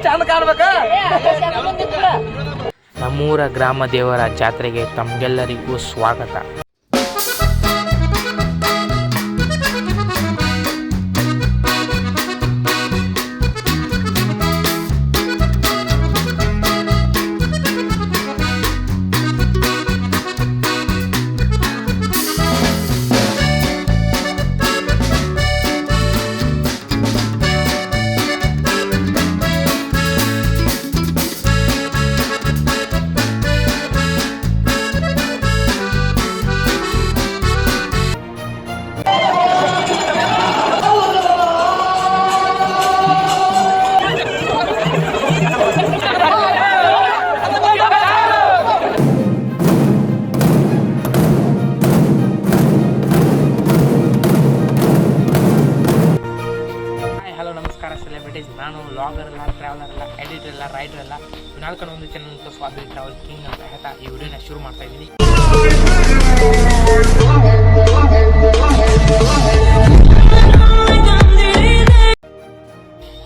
ಚಂದ ಕಾಣ್ಬೇಕ. ನಮ್ಮೂರ ಗ್ರಾಮ ದೇವರ ಜಾತ್ರೆಗೆ ತಮಗೆಲ್ಲರಿಗೂ ಸ್ವಾಗತ. ಸೆಲೆಬ್ರಿಟೀಸ್, ನಾನು ವ್ಲಾಗರ್ ಅಲ್ಲ, ಟ್ರಾವೆಲರ್ ಅಲ್ಲ, ಎಡಿಟರ್ ಅಲ್ಲ, ರೈಟರ್ ಅಲ್ಲ, ವಿನಾಲ್ಕನ ಒಂದು ಚಾನಲ್ ಸ್ವಾಭಿ ಟ್ರಾವೆಲ್ ಕಿಂಗ್ ಅಂತ ಹೇಳ್ತಾ ಈ ವಿಡಿಯೋನ ಶುರು ಮಾಡ್ತಾ ಇದ್ದೀನಿ.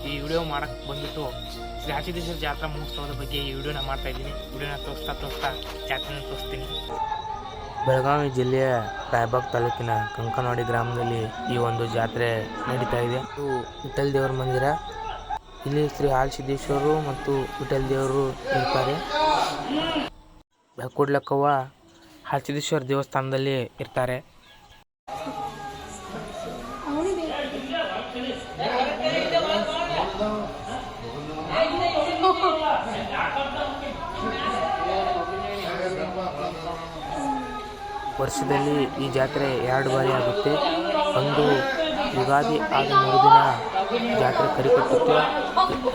ಈ ವಿಡಿಯೋ ಮಾಡಕ್ಕೆ ಬಂದ್ಬಿಟ್ಟು ಶ್ರೀ ಹಾಸಿದೇಶ್ವರ ಜಾತ್ರಾ ಮಹೋತ್ಸವದ ಬಗ್ಗೆ ಈ ವಿಡಿಯೋನ ಮಾಡ್ತಾ ಇದ್ದೀನಿ. ವಿಡಿಯೋನ ತೋರಿಸ್ತಾ ಜಾತ್ರೆನ ತೋರಿಸ್ತೀನಿ. ಬೆಳಗಾವಿ ಜಿಲ್ಲೆಯ ರಾಯಬಾಗ್ ತಾಲೂಕಿನ ಕಂಕನವಾಡಿ ಗ್ರಾಮದಲ್ಲಿ ಈ ಒಂದು ಜಾತ್ರೆ ನಡೀತಾ ಇದೆ. ಇದು ವಿಠಲ್ ದೇವರ ಮಂದಿರ. ಇಲ್ಲಿ ಶ್ರೀ ಹಾಲಸಿದ್ದೇಶ್ವರರು ಮತ್ತು ವಿಠಲ್ ದೇವರು ಇರ್ತಾರೆ. ಕೂಡ್ಲಕ್ಕವ್ವ ಹಾಲಸಿದ್ದೇಶ್ವರ ದೇವಸ್ಥಾನದಲ್ಲಿ ಇರ್ತಾರೆ. ವರ್ಷದಲ್ಲಿ ಈ ಜಾತ್ರೆ 2 ಬಾರಿ ಆಗುತ್ತೆ. ಒಂದು ಯುಗಾದಿ ಆದ ಮರುದಿನ ಜಾತ್ರೆ ಕರಿಕಟ್ಟುತ್ತೆ,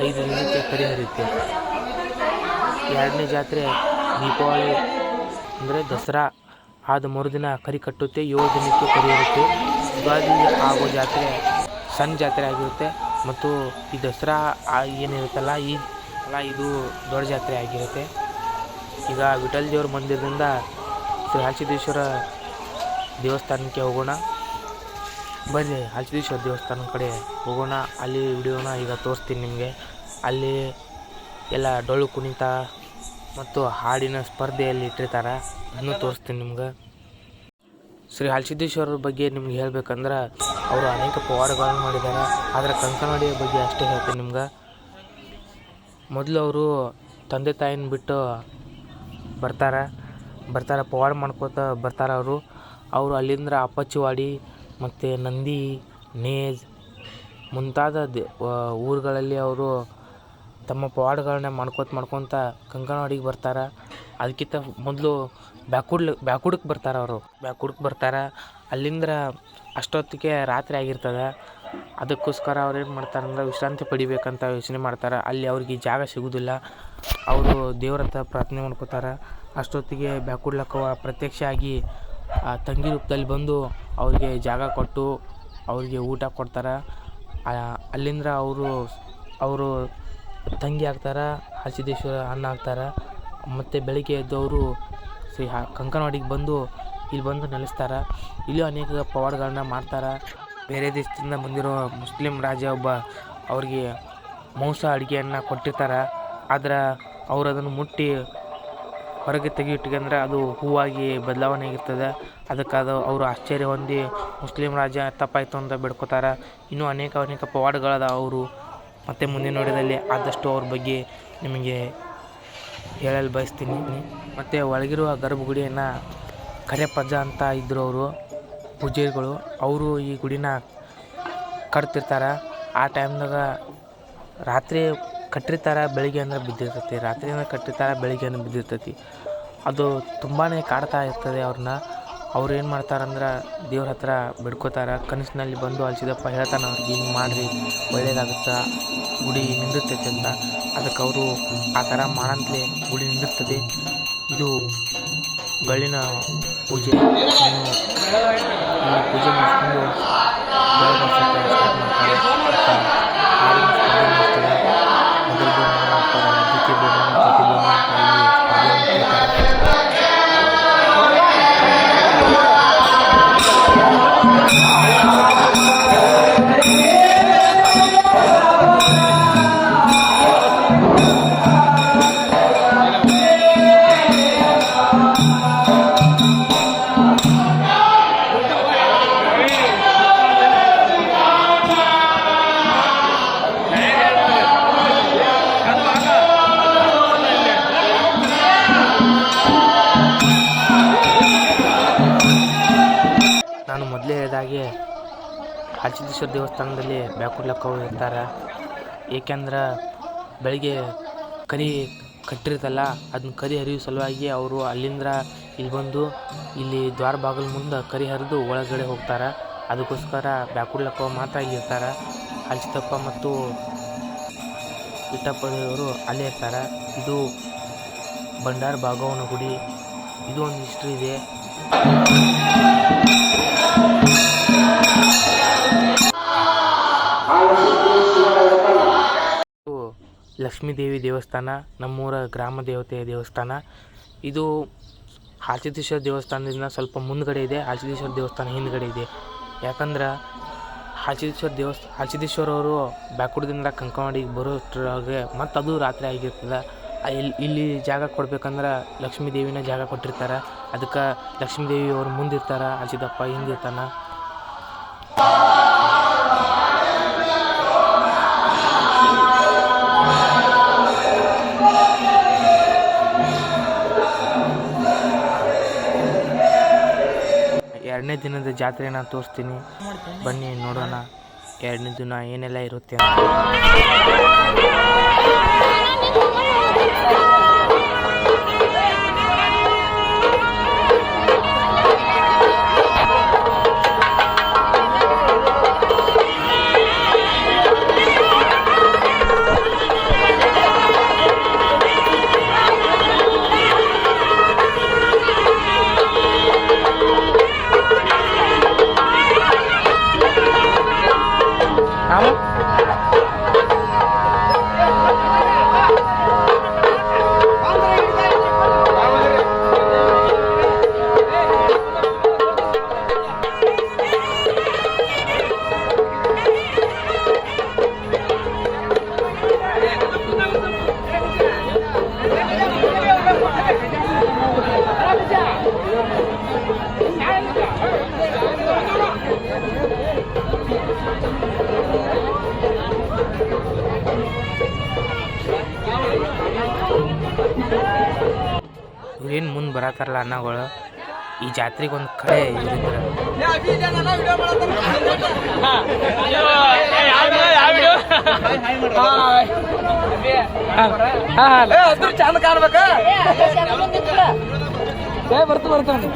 5 ದಿನಕ್ಕೆ ಕರಿಹರಿಯುತ್ತೆ. 2ನೇ ಜಾತ್ರೆ ದೀಪಾವಳಿ ಅಂದರೆ ದಸರಾ ಆದ ಮರುದಿನ ಕರಿ ಕಟ್ಟುತ್ತೆ, 7 ದಿನಕ್ಕೆ ಕರಿಹರಿಯುತ್ತೆ. ಯುಗಾದಿ ಆಗೋ ಜಾತ್ರೆ ಸಣ್ಣ ಜಾತ್ರೆ ಆಗಿರುತ್ತೆ ಮತ್ತು ಈ ದಸರಾ ಏನಿರುತ್ತಲ್ಲ ಇದು ದೊಡ್ಡ ಜಾತ್ರೆ ಆಗಿರುತ್ತೆ. ಈಗ ವಿಠಲ್ ದೇವ್ರ ಮಂದಿರದಿಂದ ಶ್ರೀ ಹಾಲಸಿದ್ದೇಶ್ವರ ದೇವಸ್ಥಾನಕ್ಕೆ ಹೋಗೋಣ. ಬನ್ನಿ, ಹಾಲಸಿದ್ದೇಶ್ವರ ದೇವಸ್ಥಾನ ಕಡೆ ಹೋಗೋಣ. ಅಲ್ಲಿ ವಿಡಿಯೋನ ಈಗ ತೋರಿಸ್ತೀನಿ ನಿಮಗೆ. ಅಲ್ಲಿ ಎಲ್ಲ ಡೊಳ್ಳು ಕುಣಿತ ಮತ್ತು ಹಾಡಿನ ಸ್ಪರ್ಧೆಯಲ್ಲಿ ಇಟ್ಟಿರ್ತಾರೆ, ಅದನ್ನು ತೋರಿಸ್ತೀನಿ ನಿಮ್ಗೆ. ಶ್ರೀ ಹಾಲಸಿದ್ದೇಶ್ವರರ ಬಗ್ಗೆ ನಿಮ್ಗೆ ಹೇಳ್ಬೇಕಂದ್ರೆ ಅವರು ಅನೇಕ ಪವಾಡಗಳನ್ನು ಮಾಡಿದ್ದಾರೆ. ಆದರೆ ಕಂಕನವಾಡಿಯ ಬಗ್ಗೆ ಅಷ್ಟೇ ಹೇಳ್ತೀನಿ ನಿಮ್ಗೆ. ಮೊದಲು ಅವರು ತಂದೆ ತಾಯಿನ ಬಿಟ್ಟು ಬರ್ತಾರೆ, ಪವಾಡ ಮಾಡ್ಕೋತ ಬರ್ತಾರೆ. ಅವರು ಅಲ್ಲಿಂದ ಅಪ್ಪಚ್ಚಿವಾಡಿ ಮತ್ತು ನಂದಿ, ನೇಜ್ ಮುಂತಾದ ಊರುಗಳಲ್ಲಿ ಅವರು ತಮ್ಮ ಪವಾಡಗಳನ್ನ ಮಾಡ್ಕೊತ ಕಂಕನವಾಡಿಗೆ ಬರ್ತಾರೆ. ಅದಕ್ಕಿಂತ ಮೊದಲು ಬ್ಯಾಕುಡಕ್ಕೆ ಬರ್ತಾರೆ. ಅಲ್ಲಿಂದ ಅಷ್ಟೊತ್ತಿಗೆ ರಾತ್ರಿ ಆಗಿರ್ತದೆ. ಅದಕ್ಕೋಸ್ಕರ ಅವ್ರು ಏನು ಮಾಡ್ತಾರೆ ಅಂದ್ರೆ ವಿಶ್ರಾಂತಿ ಪಡಿಬೇಕಂತ ಯೋಚನೆ ಮಾಡ್ತಾರೆ. ಅಲ್ಲಿ ಅವ್ರಿಗೆ ಜಾಗ ಸಿಗೋದಿಲ್ಲ. ಅವರು ದೇವ್ರ ಹತ್ರ ಪ್ರಾರ್ಥನೆ ಮಾಡ್ಕೋತಾರೆ. ಅಷ್ಟೊತ್ತಿಗೆ ಬ್ಯಾಕುಡ್ಲಕ್ಕವ್ವ ಪ್ರತ್ಯಕ್ಷ ಆಗಿ ತಂಗಿ ರೂಪದಲ್ಲಿ ಬಂದು ಅವ್ರಿಗೆ ಜಾಗ ಕೊಟ್ಟು ಅವ್ರಿಗೆ ಊಟ ಕೊಡ್ತಾರೆ. ಅಲ್ಲಿಂದ ಅವರು ತಂಗಿ ಆಗ್ತಾರೆ, ಹಾಲಸಿದ್ದೇಶ್ವರ ಅಣ್ಣ ಆಗ್ತಾರೆ. ಮತ್ತು ಬೆಳಿಗ್ಗೆ ಎದ್ದವರು ಶ್ರೀ ಕಂಕನವಾಡಿಗೆ ಇಲ್ಲಿ ಬಂದು ನೆಲೆಸ್ತಾರೆ. ಇಲ್ಲೂ ಅನೇಕ ಪವಾಡಗಳನ್ನ ಮಾಡ್ತಾರೆ. ಬೇರೆ ದೇಶದಿಂದ ಬಂದಿರೋ ಮುಸ್ಲಿಂ ರಾಜ ಒಬ್ಬ ಅವ್ರಿಗೆ ಮಾಂಸ ಅಡುಗೆಯನ್ನು ಕೊಟ್ಟಿರ್ತಾರೆ. ಆದ್ರೆ ಅವರು ಅದನ್ನು ಮುಟ್ಟಿ ಹೊರಗೆ ತೆಗಿಯಿಟ್ಕೊಂಡ್ರೆ ಅದು ಹೂವಾಗಿ ಬದಲಾವಣೆ ಆಗಿರ್ತದೆ. ಅದಕ್ಕೆ ಅವರು ಆಶ್ಚರ್ಯ ಹೊಂದಿ ಮುಸ್ಲಿಂ ರಾಜ ತಪ್ಪಾಯಿತು ಅಂತ ಬಿಡ್ಕೋತಾರೆ. ಇನ್ನೂ ಅನೇಕ ಪವಾಡಗಳದ ಅವರು. ಮತ್ತು ಮುಂದಿನ ನೋಡಿದಲ್ಲಿ ಆದಷ್ಟು ಅವ್ರ ಬಗ್ಗೆ ನಿಮಗೆ ಹೇಳಲು ಬಯಸ್ತೀನಿ. ಮತ್ತು ಒಳಗಿರುವ ಗರ್ಭಗುಡಿಯನ್ನು ಕರೆಪಜ್ಜ ಅಂತ ಇದ್ದರು ಅವರು ಪೂಜಾರಿಗಳು. ಅವರು ಈ ಗುಡಿನ ಕಟ್ತಿರ್ತಾರೆ. ಆ ಟೈಮ್ದಾಗ ರಾತ್ರಿ ಕಟ್ಟಿರ್ತಾರೆ, ಬೆಳಿಗ್ಗೆ ಅಂದ್ರೆ ಬಿದ್ದಿರ್ತೈತಿ. ರಾತ್ರಿಯಿಂದ ಕಟ್ಟಿರ್ತಾರೆ, ಬೆಳಿಗ್ಗೆ ಅಂದ್ರೆ ಬಿದ್ದಿರ್ತೈತಿ. ಅದು ತುಂಬಾ ಕಾಡ್ತಾ ಇರ್ತದೆ ಅವ್ರನ್ನ. ಅವ್ರು ಏನು ಮಾಡ್ತಾರಂದ್ರೆ ದೇವ್ರ ಹತ್ರ ಬಿಡ್ಕೋತಾರೆ. ಕನಸಿನಲ್ಲಿ ಬಂದು ಅಲ್ಸಿದಪ್ಪ ಹೇಳ್ತಾನೆ ಅವ್ರಿಗೆ, ಹಿಂಗೆ ಮಾಡಿರಿ ಒಳ್ಳೇದಾಗುತ್ತೆ, ಗುಡಿ ನಿಂದಿರ್ತೈತೆ ಅಂತ. ಅದಕ್ಕೆ ಅವರು ಆ ಥರ ಮಾಡಂತಲೇ ಗುಡಿ ನಿಂದಿರ್ತದೆ. ಇದು ಗಳ್ಳಿನ ಪೂಜೆ. ಪೂಜೆ ಮಾಡಿಸ್ಕೊಂಡು ಸ್ಟಾರ್ಟ್ ಮಾಡ್ತಾರೆ. ಹಾಡಿನ ಸ್ಪರ್ಧೆ ಮಾಡ್ತಾರೆ. ಮೊದಲ ಬಹುಮಾನ ಮಾಡ್ತಾರೆ, ದ್ವಿತೀಯ ಬಹುಮಾನ, ತೃತೀಯ ಬಹುಮಾನ ಅಂತ ಇಲ್ಲಿ ಸ್ಪರ್ಧೆ ಮಾಡ್ತಾರೆ. ಹೇಳಿದಾಗೆ ಹಲ್ಸಿದ್ದೇಶ್ವರ ದೇವಸ್ಥಾನದಲ್ಲಿ ಬ್ಯಾಕುಡ್ಲಕ್ಕವು ಇರ್ತಾರೆ. ಏಕೆಂದ್ರೆ ಬೆಳಿಗ್ಗೆ ಕರಿ ಕಟ್ಟಿರ್ತಲ್ಲ, ಅದನ್ನ ಕರಿ ಹರಿಯೋ ಸಲುವಾಗಿ ಅವರು ಅಲ್ಲಿಂದ ಇಲ್ಲಿ ಬಂದು ಇಲ್ಲಿ ದ್ವಾರ ಬಾಗಿಲು ಮುಂದೆ ಕರಿ ಹರಿದು ಒಳಗಡೆ ಹೋಗ್ತಾರೆ. ಅದಕ್ಕೋಸ್ಕರ ಬ್ಯಾಕುಡ್ಲಕ್ಕವು ಮಾತ್ರ ಇಲ್ಲಿ ಇರ್ತಾರೆ. ಹಲ್ಸಿದಪ್ಪ ಮತ್ತು ಇಟ್ಟಪ್ಪ ದೇವರು ಅಲ್ಲೇ ಇರ್ತಾರೆ. ಇದು ಬಂಡಾರ ಭಾಗವನ ಗುಡಿ. ಇದು ಒಂದು ಹಿಸ್ಟ್ರಿ ಇದೆ. ಲಕ್ಷ್ಮೀದೇವಿ ದೇವಸ್ಥಾನ, ನಮ್ಮೂರ ಗ್ರಾಮ ದೇವತೆಯ ದೇವಸ್ಥಾನ. ಇದು ಹಲ್ಸಿದ್ದೇಶ್ವರ ದೇವಸ್ಥಾನದಿಂದ ಸ್ವಲ್ಪ ಮುಂದ್ಗಡೆ ಇದೆ. ಹಲ್ಸಿದ್ದೇಶ್ವರ ದೇವಸ್ಥಾನ ಹಿಂದ್ಗಡೆ ಇದೆ. ಯಾಕಂದ್ರೆ ಹಲ್ಸಿದ್ದೇಶ್ವರ ಅವರು ಬ್ಯಾಕುಡ್ದಿಂದ ಕಂಕವಾಡಿಗೆ ಬರೋಷ್ಟ್ರಾಗೆ ಮತ್ತು ಅದು ರಾತ್ರಿ ಆಗಿರ್ತದೆ. ಇಲ್ಲಿ ಜಾಗ ಕೊಡ್ಬೇಕಂದ್ರೆ ಲಕ್ಷ್ಮೀ ದೇವಿನ ಜಾಗ ಕೊಟ್ಟಿರ್ತಾರೆ. ಅದಕ್ಕೆ ಲಕ್ಷ್ಮೀ ದೇವಿ ಅವ್ರು ಮುಂದಿರ್ತಾರೆ, ಹಲ್ಸಿದಪ್ಪ ಹಿಂದಿರ್ತಾನೆ. ಎರಡನೇ ದಿನದ ಜಾತ್ರೆನ ತೋರಿಸ್ತೀನಿ, ಬನ್ನಿ ನೋಡೋಣ. ಎರಡನೇ ದಿನ ಏನೆಲ್ಲ ಇರುತ್ತೆ ಅಂತ. ಇವ್ರೇನು ಮುಂದೆ ಬರತ್ತಾರಲ್ಲ ಅನ್ನಗಳು, ಈ ಜಾತ್ರೆಗೆ ಒಂದು ಕಡೆ ಇವ್ರಿದ್ರೆ ಚಂದ ಕಾಣ್ಬೇಕ ಬರ್ತಾನೆ.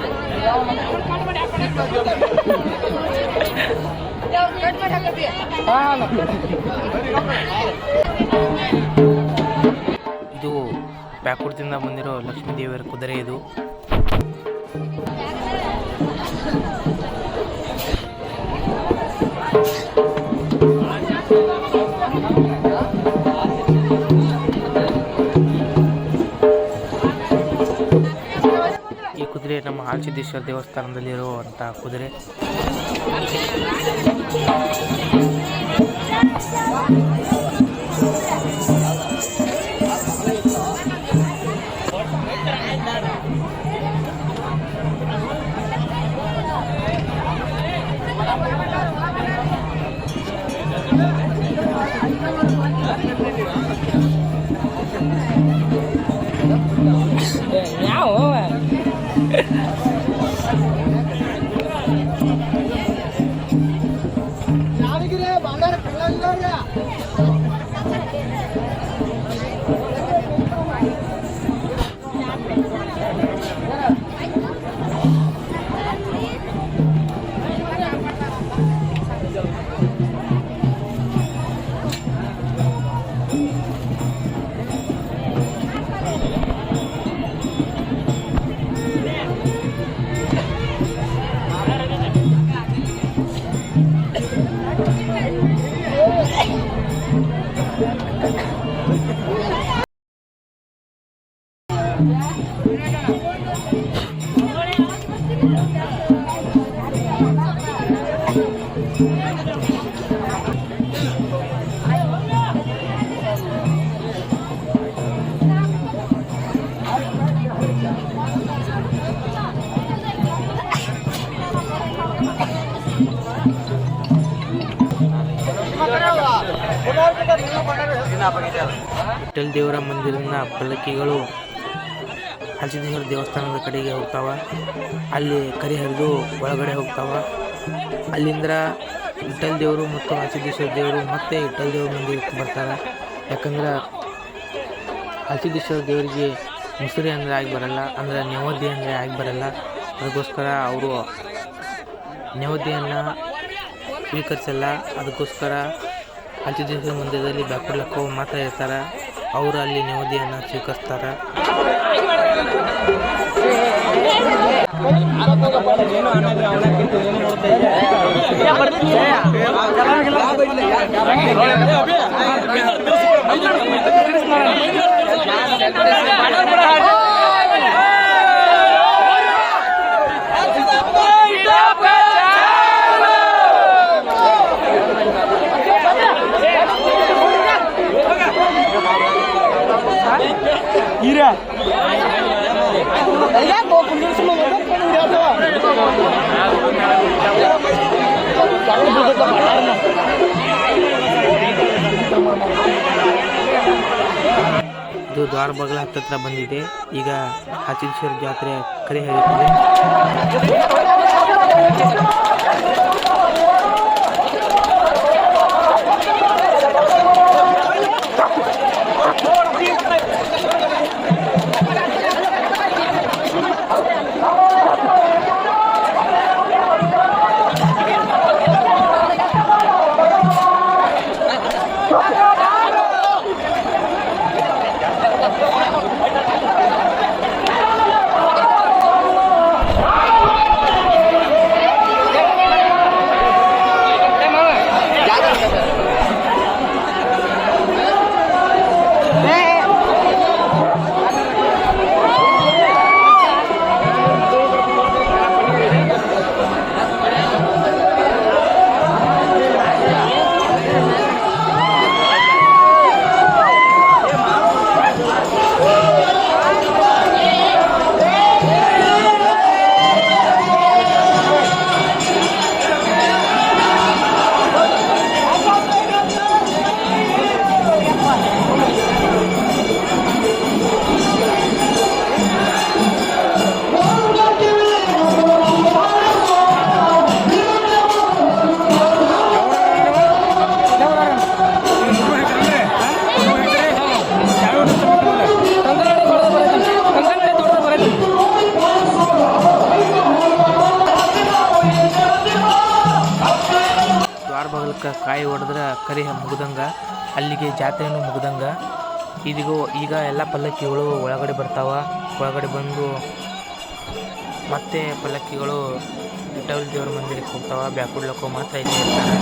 ಇದು ಬ್ಯಾಕುಡ್ದಿಂದ ಬಂದಿರೋ ಲಕ್ಷ್ಮೀ ದೇವಿಯರ ಕುದುರೆ. ಇದು ಈ ಕುದುರೆ ನಮ್ಮ ಹಲ್ಸಿದ್ದೇಶ್ವರ ದೇವಸ್ಥಾನದಲ್ಲಿರುವಂಥ ಕುದುರೆ. ವಿಠ್ಠಲ ದೇವರ ಮಂದಿರದ ಪಲ್ಲಕ್ಕಿಗಳು ಹಲ್ಸಿದ್ದೇಶ್ವರ ದೇವಸ್ಥಾನದ ಕಡೆಗೆ ಹೋಗ್ತಾವ. ಅಲ್ಲಿ ಕರಿ ಹರಿದು ಒಳಗಡೆ ಹೋಗ್ತಾವ. ಅಲ್ಲಿಂದ ವಿಠ್ಠಲ ದೇವರು ಮತ್ತು ಹಾಸಿದ್ದೇಶ್ವರ ದೇವರು ಮತ್ತು ವಿಠ್ಠಲ ದೇವ್ರ ಮಂದಿರಕ್ಕೆ ಬರ್ತಾರೆ. ಯಾಕಂದ್ರೆ ಹಾಸಿದ್ದೇಶ್ವರ ದೇವರಿಗೆ ಮುಸುರಿ ಅಂದರೆ ಆಗಿ ಬರಲ್ಲ, ಅಂದರೆ ನೈವೇದ್ಯ ಅಂದರೆ ಆಗಿ ಬರಲ್ಲ. ಅದಕ್ಕೋಸ್ಕರ ಅವರು ನೈವೇದ್ಯವನ್ನು ಸ್ವೀಕರಿಸಲ್ಲ. ಅದಕ್ಕೋಸ್ಕರ ಹಾಸಿದ್ದೇಶ್ವರ ಮಂದಿರದಲ್ಲಿ ಬ್ಯಾಕುಡ್ಲಕ್ಕೋ ಮಾತ್ರ ಇರ್ತಾರೆ. ಅವರು ಅಲ್ಲಿ ನೈವೇದ್ಯವನ್ನು ಸ್ವೀಕರಿಸ್ತಾರೆ. ಇದು ದ್ವಾರ ಬಾಗಿಲ ಹತ್ತತ್ರ ಬಂದಿದೆ. ಈಗ ಹಾಸಿದ್ದೇಶ್ವರ ಜಾತ್ರೆ ಕರೆ ಹೇಳುತ್ತದೆ. ಕಾಯಿ ಹೊಡೆದ್ರೆ ಕರಿ ಮುಗ್ದಂಗೆ, ಅಲ್ಲಿಗೆ ಜಾತ್ರೆನೂ ಮುಗ್ದಂಗೆ. ಈಗ ಎಲ್ಲ ಪಲ್ಲಕ್ಕಿಗಳು ಒಳಗಡೆ ಬರ್ತಾವ. ಒಳಗಡೆ ಬಂದು ಮತ್ತೆ ಪಲ್ಲಕ್ಕಿಗಳು ವಿಠ್ಠಲ ದೇವ್ರ ಮಂದಿರಕ್ಕೆ ಹೋಗ್ತಾವ. ಬ್ಯಾಕುಡ್ಲಕ್ಕೋ ಮಾತ್ರ ಇಲ್ಲಿ ಇರ್ತಾರೆ.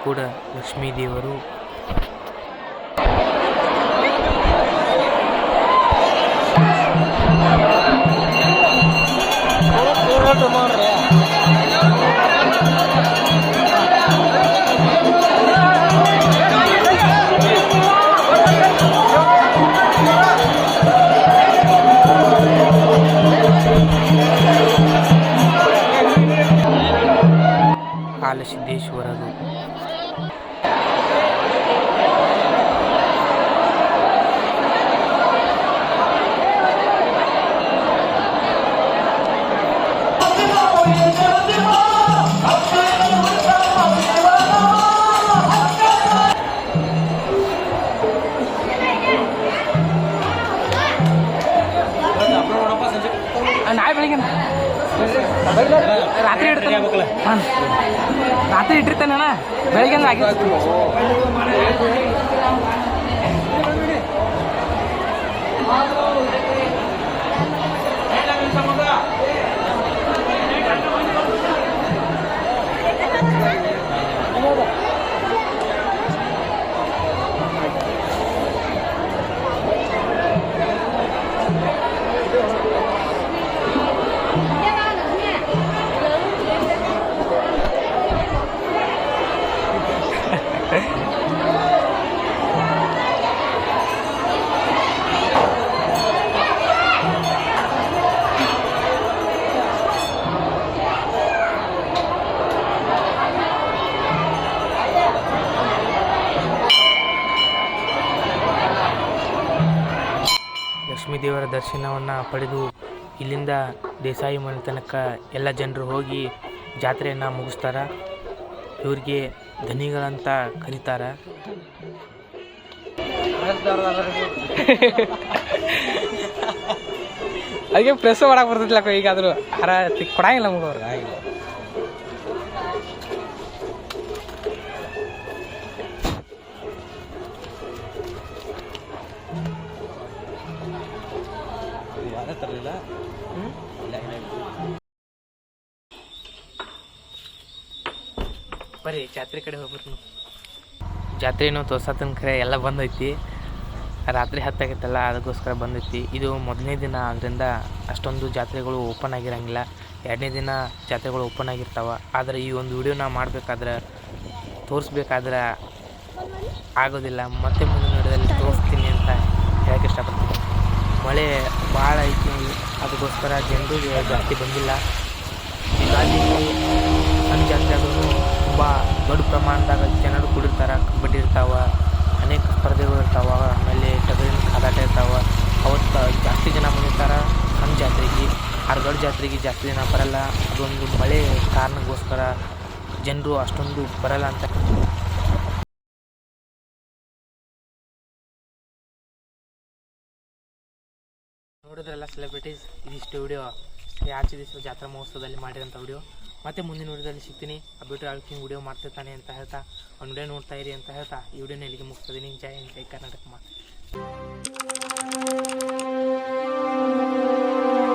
ಕೂಡ ಲಕ್ಷ್ಮೀ ದೇವರು. ಕಾಲಸಿದ್ದೇಶ್ವರರು. ನಾಳೆ ಬೆಳಿಗ್ಗೆ ರಾತ್ರಿ ಇಡ್ತಾನೆ. ಹಾಂ ರಾತ್ರಿ ಇಟ್ಟಿರ್ತಾನೆ ಅಣ್ಣ, ಬೆಳಿಗ್ಗೆ ಆಗಿ ಲಕ್ಷ್ಮೀ ದೇವರ ದರ್ಶನವನ್ನು ಪಡೆದು ಇಲ್ಲಿಂದ ದೇಸಾಯಿ ಮನೆ ತನಕ ಎಲ್ಲ ಜನರು ಹೋಗಿ ಜಾತ್ರೆಯನ್ನು ಮುಗಿಸ್ತಾರೆ. ಇವ್ರಿಗೆ ಧನಿಗಳಂತ ಕರೀತಾರೆ. ಅದಕ್ಕೆ ಪ್ರೆಸ್ ಮಾಡಕ್ಕೆ ಬರ್ತೈತಿಲ್ಲ ಈಗಾದರೂ ಹರ ಕೊಡಂಗಿಲ್ಲ ನಮ್ಗೆ ಅವ್ರಿಗೆ. ಬರ್ರಿ ಜಾತ್ರೆ ಕಡೆ ಹೋಗ್ಬಿಟ್ಟು. ಜಾತ್ರೆನೂ ತೋರ್ಸತ್ತನ ಕರೆ ಎಲ್ಲ ಬಂದೈತಿ. ರಾತ್ರಿ ಹತ್ತಾಗೈತಲ್ಲ, ಅದಕ್ಕೋಸ್ಕರ ಬಂದೈತಿ. ಇದು ಮೊದಲನೇ ದಿನ ಆದ್ದರಿಂದ ಅಷ್ಟೊಂದು ಜಾತ್ರೆಗಳು ಓಪನ್ ಆಗಿರಂಗಿಲ್ಲ. ಎರಡನೇ ದಿನ ಜಾತ್ರೆಗಳು ಓಪನ್ ಆಗಿರ್ತಾವೆ. ಆದರೆ ಈ ಒಂದು ವಿಡಿಯೋನ ಮಾಡಬೇಕಾದ್ರೆ ತೋರಿಸ್ಬೇಕಾದ್ರೆ ಆಗೋದಿಲ್ಲ. ಮತ್ತೆ ಮುಂದಿನ ವಿಡಿಯೋದಲ್ಲಿ ತೋರಿಸ್ತೀನಿ ಅಂತ ಹೇಳಕ್ಕೆ ಇಷ್ಟಪಡ್ತೀನಿ. ಮಳೆ ಭಾಳ ಐತಿ, ಅದಕ್ಕೋಸ್ಕರ ಜನರು ಜಾಸ್ತಿ ಬಂದಿಲ್ಲ. ಹೀಗಾಗಿ ಸಣ್ಣ ಜಾತ್ರೆ ಆದ್ರೂ ತುಂಬ ದೊಡ್ಡ ಪ್ರಮಾಣದಾಗ ಜನರು ಕೂಡಿರ್ತಾರೆ. ಕಬಡ್ಡಿ ಇರ್ತಾವೆ, ಅನೇಕ ಸ್ಪರ್ಧೆಗಳು ಇರ್ತಾವೆ, ಆಮೇಲೆ ಟಗರಿನ ಕಾದಾಟ ಇರ್ತಾವೆ. ಅವತ್ತು ಜಾಸ್ತಿ ಜನ ಬಂದಿರ್ತಾರೆ ಸಣ್ಣ ಜಾತ್ರೆಗೆ. ದೊಡ್ಡ ಜಾತ್ರೆಗೆ ಜಾಸ್ತಿ ಜನ ಬರಲ್ಲ. ಅದೊಂದು ಮಳೆ ಕಾರಣಕ್ಕೋಸ್ಕರ ಜನರು ಅಷ್ಟೊಂದು ಬರಲ್ಲ ಅಂತ. ನೋಡಿದ್ರಲ್ಲ ಸೆಲೆಬ್ರಿಟೀಸ್, ಇದಿಷ್ಟು ವಿಡಿಯೋ ಆಚೆ ದಿವಸ ಜಾತ್ರಾ ಮಹೋತ್ಸವದಲ್ಲಿ ಮಾಡಿರೋಂಥ ವಿಡಿಯೋ. ಮತ್ತೆ ಮುಂದಿನ ವಿಡಿಯೋದಲ್ಲಿ ಸಿಗ್ತೀನಿ. ಅಬ್ಬಿಟ್ರೆ ಆಳ್ಕಿಂಗ್ ವಿಡಿಯೋ ಮಾಡ್ತಿರ್ತಾನೆ ಅಂತ ಹೇಳ್ತಾ, ಒಂದು ವಿಡಿಯೋ ನೋಡ್ತಾ ಇರಿ ಅಂತ ಹೇಳ್ತಾ ಈ ವಿಡಿಯೋನ ಇಲ್ಲಿಗೆ ಮುಗಿಸ್ತಿದ್ದೀನಿ. ಜೈ ಹಿಂದ್, ಜೈ ಕರ್ನಾಟಕ.